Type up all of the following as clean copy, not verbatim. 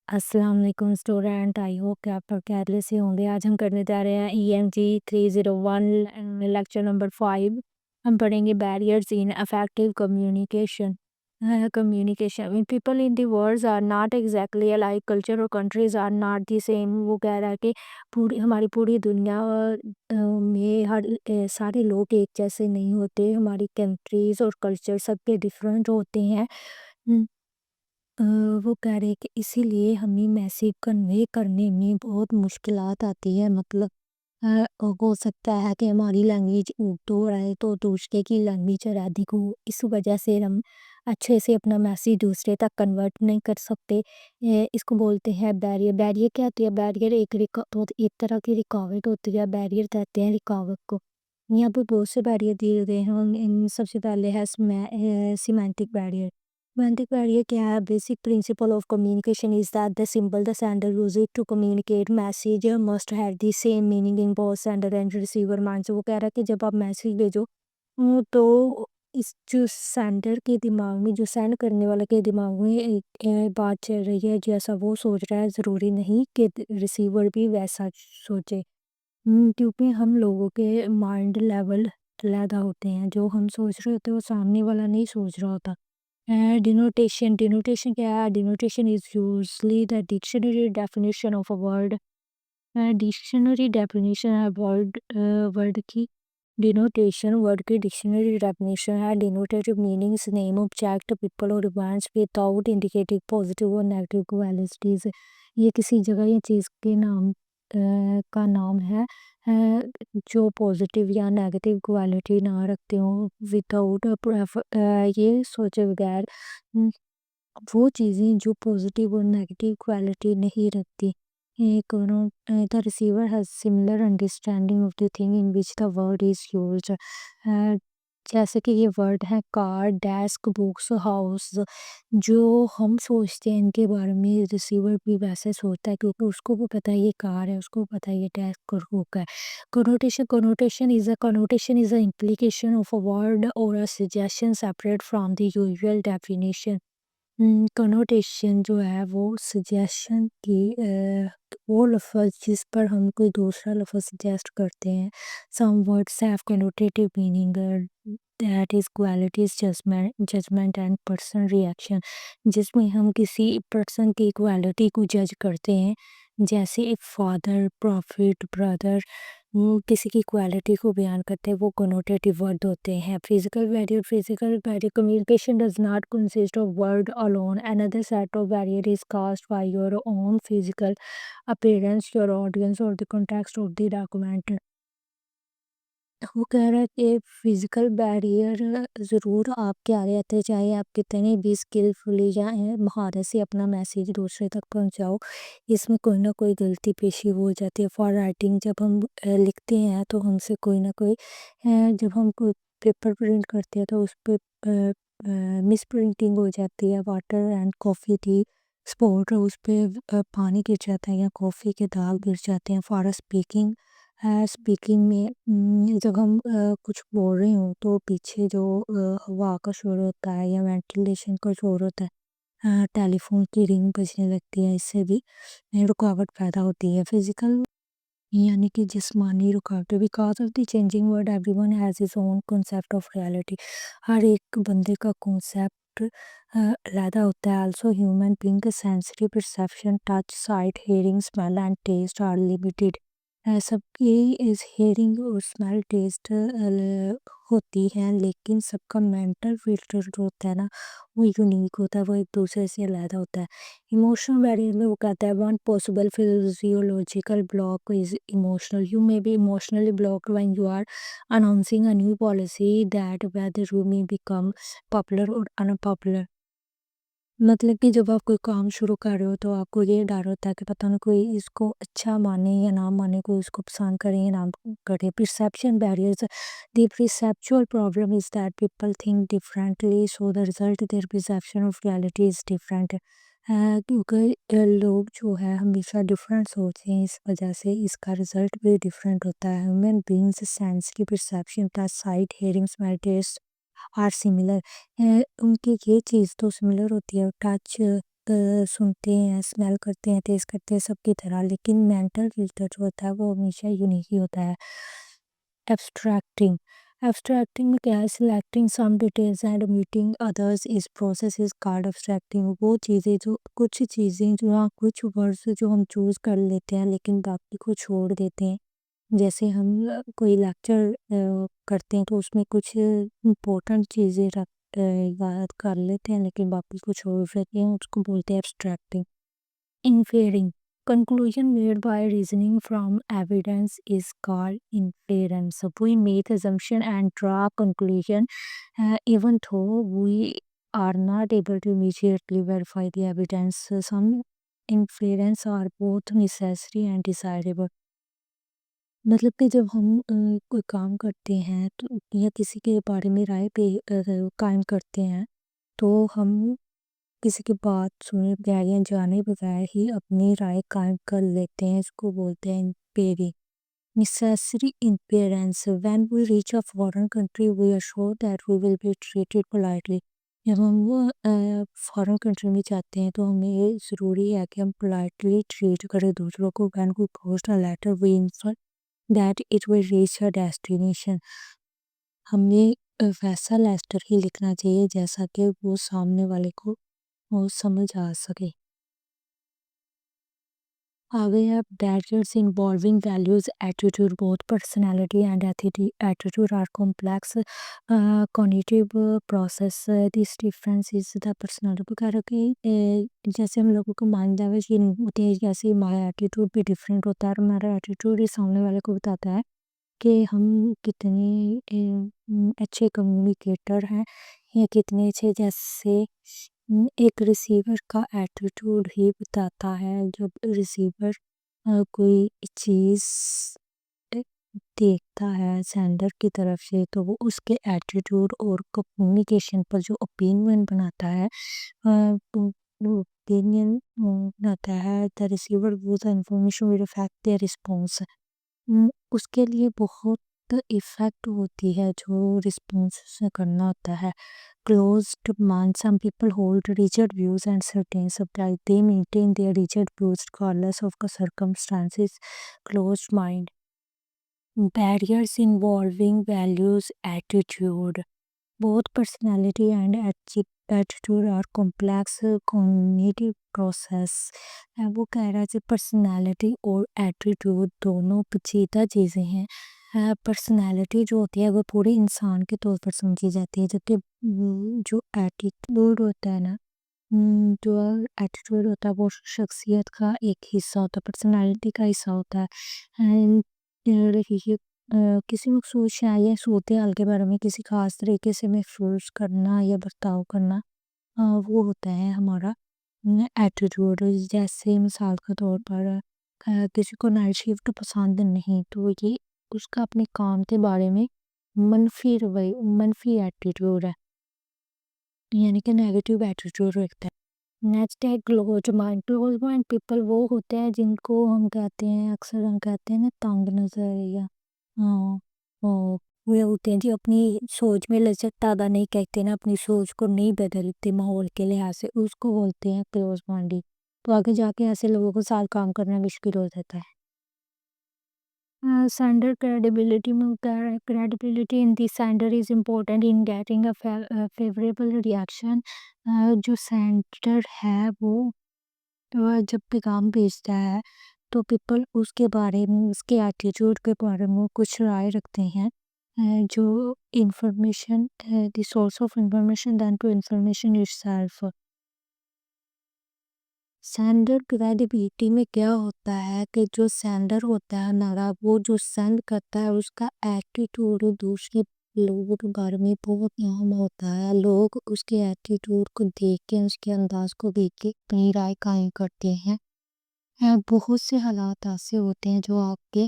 السلام علیکم student, I hope کہ آپ خیریت سے ہوں گے۔ آج ہم کرنے جا رہے ہیں EMG 301 لیکچر نمبر 5۔ ہم پڑھیں گے barriers in effective communication. Communication people in the world are not exactly alike, culture اور countries are not the same. وہ کہہ رہا ہے کہ ہماری پوری دنیا میں سارے لوگ ایک جیسے نہیں ہوتے، ہماری کنٹریز اور کلچر سب کے ڈفرینٹ ہوتے ہیں۔ وہ کہہ رہے کہ اسی لیے ہمیں میسیج کنوے کرنے میں بہت مشکلات آتی ہے۔ مطلب ہو سکتا ہے کہ ہماری لینگویج اردو رہے تو دوسرے کی لینگویج عربک ہو، اس وجہ سے ہم اچھے سے اپنا میسیج دوسرے تک کنورٹ نہیں کر سکتے۔ اس کو بولتے ہیں بیریئر۔ بیریئر کیا ہوتی ہے؟ بیریئر ایک طرح کی رکاوٹ ہوتی ہے۔ بیریئر کہتے ہیں رکاوٹ کو۔ یہاں پہ بہت سے بیریئر دیے گئے ہیں۔ سب سے پہلے ہے سیمانٹک بیریئر۔ سیمانٹک بیریئر کیا ہے؟ Basic principle of communication is that the symbol the sender uses to communicate message must have the same meaning in both sender and receiver minds۔ وہ کہہ رہا ہے کہ جب آپ میسیج بھیجو تو اس جو سینڈر کے دماغ میں، جو سینڈ کرنے والے کے دماغ میں ایک بات چل رہی ہے، جیسا وہ سوچ رہا ہے ضروری نہیں کہ ریسیور بھی ویسا سوچے۔ کیونکہ ہم لوگوں کے مائنڈ لیول علیحدہ ہوتے ہیں، جو ہم سوچ رہے ہوتے ہیں وہ سامنے والا نہیں سوچ رہا ہوتا۔ ڈینوٹیشن۔ ڈینوٹیشن کیا ہے؟ Denotation is usually the dictionary definition of a word. Dictionary definition ہے ورڈ کی۔ ڈینوٹیشن ورڈ کی ڈکشنری ڈیفینیشن ہے۔ Denotative meanings name object people اور ایونٹس وداؤٹ انڈیکیٹنگ پازیٹیو اور نیگیٹیو کوالٹیز۔ یہ کسی جگہ یا چیز کے نام کا نام ہے جو پازیٹیو یا نیگیٹیو کوالٹی نہ رکھتے ہوں۔ وداؤٹ یہ سوچے بغیر وہ چیزیں جو پازیٹیو اور نیگیٹیو کوالٹی نہیں رکھتی۔ The receiver has similar understanding of the thing in which the word is used۔ جیسے کہ یہ ورڈ ہے کار، ڈیسک، بکس، ہاؤس۔ جو ہم سوچتے ہیں ان کے بارے میں ریسیور بھی ویسے سوچتا ہے، کیونکہ اس کو بھی پتہ ہے یہ کار ہے، اس کو پتہ ہے یہ ڈیسک اور بک ہے۔ Connotation is an implication of a word or a suggestion separate from the usual definition۔ Connotation جو ہے وہ سجیشن کی وہ لفظ جس پر ہم کوئی دوسرا لفظ سجیسٹ کرتے ہیں۔ Some words have connotative meaning that is qualities, judgment and person reaction۔ جس میں ہم کسی پرسن کی کوالٹی کو جج کرتے ہیں، جیسے فادر، پروفٹ، برادر۔ کسی کی کوالٹی کو بیان کرتے ہیں، وہ کنوٹیٹیو ورڈ ہوتے ہیں۔ Physical barrier communication does not consist of word alone۔ Another set of barrier is caused by your own physical appearance, your audience or the context of the document۔ وہ کہہ رہا ہے کہ فزیکل بیریئر ضرور آپ کے آگے آتے، چاہے آپ کتنے بھی اسکلفلی یا مہارت سے اپنا میسیج دوسرے تک پہنچاؤ، اس میں کوئی نہ کوئی غلطی پیشی ہو جاتی ہے۔ فار رائٹنگ، جب ہم لکھتے ہیں تو ہم سے کوئی نہ کوئی جب ہم کوئی پیپر پرنٹ کرتے ہیں تو اس پہ مس پرنٹنگ ہو جاتی ہے۔ Water and coffee tea spot, اس پہ پانی گر جاتا ہے یا کافی کے داغ گر جاتے ہیں۔ فار اسپیکنگ، اسپیکنگ میں جب ہم کچھ بول رہے ہوں تو پیچھے جو ہوا کا شور ہوتا ہے یا وینٹیلیشن کا شور ہوتا ہے، ٹیلی فون کی رنگ بجنے لگتی ہے، اس سے بھی رکاوٹ پیدا ہوتی ہے۔ فزیکل یعنی کہ جسمانی رکاوٹ۔ Because of the changing world every one has his own concept of reality. ہر ایک بندے کا کنسیپٹ علیحدہ ہوتا ہے۔ Also human being sensory perception, touch, sight, hearing, smell and taste are limited. سب کی ہیئرنگ اور اسمیل ٹیسٹ ہوتی ہیں، لیکن سب کا مینٹل فلٹر جو ہوتا ہے نا وہ یونیک ہوتا ہے، وہ ایک دوسرے سے علیحدہ ہوتا ہے۔ ایموشنل بیریئر میں وہ کہتا ہے one possible physiological block is emotional. You may be emotionally blocked when you are announcing a new policy that whether you may become popular or unpopular۔ مطلب کہ جب آپ کوئی کام شروع کر رہے ہو تو آپ کو یہ ڈر ہوتا ہے کہ پتہ نہیں کوئی اس کو اچھا مانے یا نہ مانے، کوئی اس کو پسند کرے یا نہ کرے۔ Perception barriers, the perceptual problem is that people think differently so the result their perception of reality is different۔ کیونکہ لوگ جو ہے ہمیشہ ڈفرینٹ سوچتے ہیں، اس وجہ سے اس کا رزلٹ بھی ڈفرینٹ ہوتا ہے۔ Human beings sensory perception, touch, sight, hearing, smell, taste are similar. ان کی یہ چیز تو سملر ہوتی ہے، ٹچ سنتے ہیں، اسمیل کرتے ہیں، ٹیسٹ کرتے ہیں سب کی طرح، لیکن مینٹل فلٹر جو ہوتا ہے وہ ہمیشہ یونیک ہی ہوتا ہے۔ ایبسٹریکٹنگ ایبسٹریکٹنگ میں کیا ہے؟ Selecting some details and omitting others اس پروسیس از کارڈ ایبسٹریکٹنگ۔ وہ چیزیں جو کچھ چیزیں جو کچھ ورڈز جو ہم چوز کر لیتے ہیں لیکن باقی کو چھوڑ دیتے ہیں، جیسے ہم کوئی لیکچر کرتے ہیں تو اس میں کچھ امپورٹنٹ چیزیں یاد کر لیتے ہیں لیکن باقی کو چھوڑ دیتے ہیں، اس کو بولتے ہیں ایبسٹریکٹنگ۔ Inferring conclusion made by reasoning from evidence is called inference. So we make assumption and draw conclusion even though we are not able to immediately verify the evidence. So some inference are both necessary and desirable. مطلب کہ جب ہم کوئی کام کرتے ہیں تو یا کسی کے بارے میں رائے پہ قائم کرتے ہیں تو ہم کسی کی بات سنے بغیر یا جانے بغیر ہی اپنی رائے قائم کر لیتے ہیں، اس کو بولتے ہیں امپیری۔ Necessary inference when we reach a foreign country we are sure that we will be treated politely. جب ہم وہ فارن کنٹری میں جاتے ہیں تو ہمیں یہ ضروری ہے کہ ہم politely ٹریٹ کریں دوسروں کو۔ when we post a letter we infer that it will reach a destination. ہمیں ویسا لیسٹر ہی لکھنا چاہیے جیسا کہ وہ سامنے والے کو وہ سمجھ آ سکے۔ آگے ہے barriers involving values, attitude. Both personality and attitude are complex cognitive process. This difference is the personality وغیرہ کی جیسے ہم لوگوں کو مائنڈ لیول یہ نہیں ہوتے ہیں، جیسے ہمارا ایٹیٹیوڈ بھی ڈفرینٹ ہوتا ہے اور ہمارا ایٹیٹیوڈ ہی سامنے والے کو بتاتا ہے کہ ہم کتنے اچھے کمیونیکیٹر ہیں یا کتنے اچھے، جیسے ایک ریسیور کا ایٹیٹیوڈ ہی بتاتا ہے۔ جب ریسیور کوئی چیز دیکھتا ہے سینڈر کی طرف سے تو وہ اس کے ایٹیٹیوڈ اور کمیونیکیشن پر جو اوپینین بناتا ہے the receiver views the information will affect their response. اس کے لیے بہت ایفیکٹ ہوتی ہے جو رسپانس کرنا ہوتا ہے۔ Closed mind. Some people hold rigid views and certain subjects. They maintain their rigid views regardless of the circumstances. Closed mind. Barriers involving values, attitude. Both personality and attitude are complex cognitive process. وہ کہہ رہا ہے personality اور attitude دونوں پیچیدہ چیزیں ہیں۔ Personality جو ہوتی ہے وہ پورے انسان کے طور پر سمجھی جاتی ہے، جبکہ جو ایٹیٹیوڈ ہوتا ہے نا، جو ایٹیٹیوڈ ہوتا ہے وہ شخصیت کا ایک حصہ ہوتا ہے، پرسنالٹی کا حصہ ہوتا ہے۔ کسی مخصوص شے یا صورتحال کے بارے میں کسی خاص طریقے سے محسوس کرنا یا برتاؤ کرنا، وہ ہوتا ہے ہمارا ایٹیٹیوڈ۔ جیسے مثال کے طور پر کسی کو نائٹ شفٹ پسند نہیں تو یہ اس کا اپنے کام کے بارے میں منفی ایٹیٹیوڈ ہے، یعنی کہ نیگیٹیو ایٹیٹیوڈ رکھتا ہے۔ نیکسٹ ہے close mind. Close mind people وہ ہوتے ہیں جن کو ہم کہتے ہیں، اکثر ہم کہتے ہیں نا تنگ نظر، یا وہ ہوتے ہیں جو اپنی سوچ میں لچک پیدا نہیں کرتے نا، اپنی سوچ کو نہیں بدلتے ماحول کے لحاظ سے، اس کو بولتے ہیں کلوز مائنڈی۔ تو آگے جا کے ایسے لوگوں کے ساتھ کام کرنا مشکل ہو جاتا ہے۔ سینڈر کریڈیبلٹی میں credibility in the sender is important in getting a favourable reaction. جو سینڈر ہے وہ جب پیغام بھیجتا ہے تو پیپل اس کے بارے میں، اس کے ایٹیٹیوڈ کے بارے میں کچھ رائے رکھتے ہیں، جو information the source of information then to information itself. Sender credibility میں کیا ہوتا ہے کہ جو سینڈر ہوتا ہے ہمارا، وہ جو سینڈ کرتا ہے اس کا ایٹیٹیوڈ دوسرے لوگوں کے بارے میں بہت اہم ہوتا ہے۔ لوگ اس کے ایٹیٹیوڈ کو دیکھ کے، اس کے انداز کو دیکھ کے اپنی رائے قائم کرتے ہیں۔ بہت سے حالات ایسے ہوتے ہیں جو آپ کے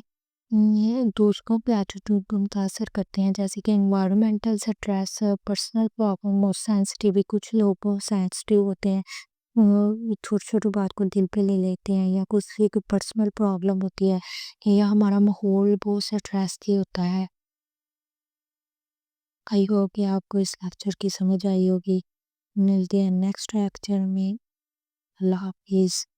دوسروں کے ایٹیٹیوڈ کو متاثر کرتے ہیں، جیسے کہ انوائرمنٹل سٹریس، پرسنل پرابلم اور سینسٹیو۔ کچھ لوگ بہت سینسٹیو ہوتے ہیں، چھوٹی چھوٹی بات کو دل پہ لے لیتے ہیں، یا کسی کی پرسنل پرابلم ہوتی ہے، یا ہمارا ماحول بہت سٹریسفل ہوتا ہے۔ آئی ہوپ کہ آپ کو اس لیکچر کی سمجھ آئی ہوگی۔ ملتے ہیں نیکسٹ لیکچر میں۔ اللہ حافظ.